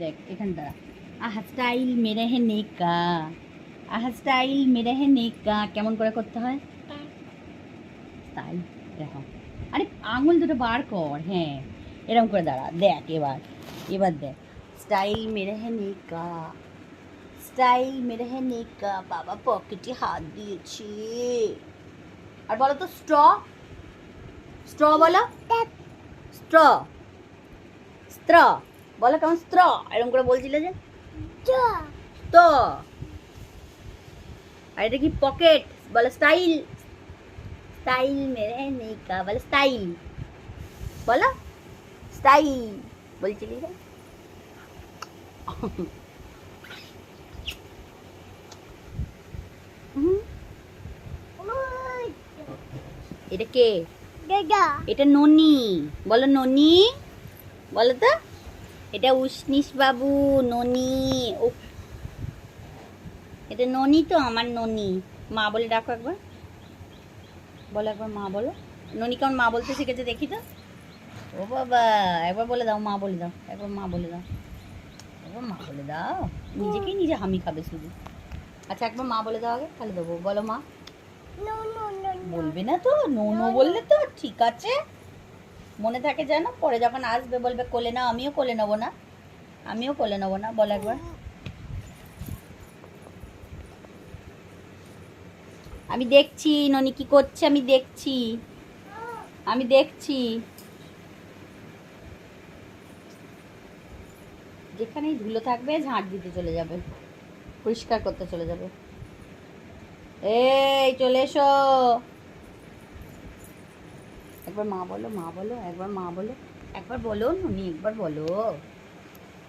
দেখ এখান দ্বারা আহা স্টাইল মেরে হে নেকা, আহা স্টাইল মেরে হে নেকা কেমন করে করতে হয় স্টাইল দেখো। আরে আঙুল দুটো বার কর, হ্যাঁ এরকম করে দাঁড়া। দেখ এবার এবার দেখ স্টাইল মেরে হে নেকা, স্টাইল মেরে হে নেকা। বাবা পকেটে হাত দিয়েছে। আর বলো তো স্ট্র, স্ট্র বলো, স্ট্র, স্ট্র বলো কেমন স্ট্র এরকম করে বলছিলে যে তো। আর এটা কি পকেট বলো স্টাইল, স্টাইল মেরে নেকা বলো স্টাইল, বলো স্টাইল বলছিলি রে। এটা কে? এটা ননি, বলো ননি, বলো তো। এটা উষ্ণিস বাবু ননি। ও এটা ননি তো, আমার ননি। মা বলে ডাকো একবার, বলো একবার মা বলো। ননি কেমন মা বলতে শিখেছে দেখি তো। ও বাবা একবার বলে দাও মা বলে দাও, একবার মা বলে দাও, একবার মা বলে দাও। নিজেকেই নিজে হামি খাবে শুধু। আচ্ছা একবার মা বলে দাও আগে, তাহলে দেবো। বলো মা। বলবে না তো, নো নো বললে তো ঠিক আছে, মনে থাকে জানো, পরে যখন আসবে বলবে কোলে নাও, আমিও কোলে নেবো না, আমিও কোলে নেবো না। বলো একবার। আমি দেখছি ননি কি করছে, আমি দেখছি, আমি দেখছি। যেখানেই ধুলো থাকবে ঝাঁট দিতে চলে যাবে, পরিষ্কার করতে চলে যাবে। এই চলে এসো। একবার মা বলো, মা বলো, একবার মা বলো, একবার বলো ননি, একবার বলো।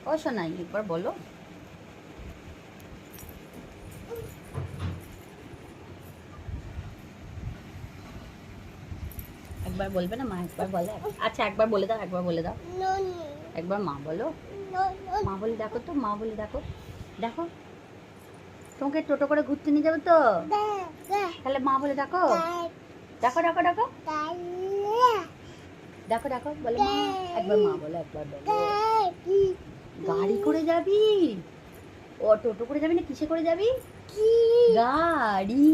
ও শোনাই একবার বলো। একবার বলবে না মা, একবার বলে। আচ্ছা একবার বলে দাও, একবার বলে দাও, একবার মা বলো। মা বলে দেখো তো, মা বলে দেখো, দেখো তোমাকে টোটো করে ঘুরতে নিয়ে যাবে তো, তাহলে মা বলে দেখো, দেখো দেখো দেখো দেখো দেখো বলে মা। একবার মা বলো, একবার বলো। গাড়ি করে যাবি? ও টোটো করে যাবি না কিসে করে যাবি? গাড়ি,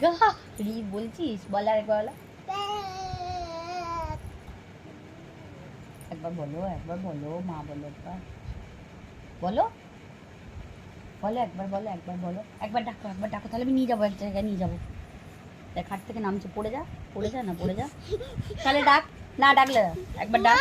গাড়ি বলছিস, বলো একবার বলো, একবার বলো, একবার বলো মা বলো, একবার বলো, বলো একবার, বলো একবার, বলো একবার, ডাকো একবার ডাকো, তাহলে আমি নিয়ে যাবো, এক জায়গায় নিয়ে যাবো। দেখ হাট থেকে নামছে, পড়ে যা, পড়ে যা না, পড়ে যা, তাহলে ডাক, না ডাকলে একবার ডাক।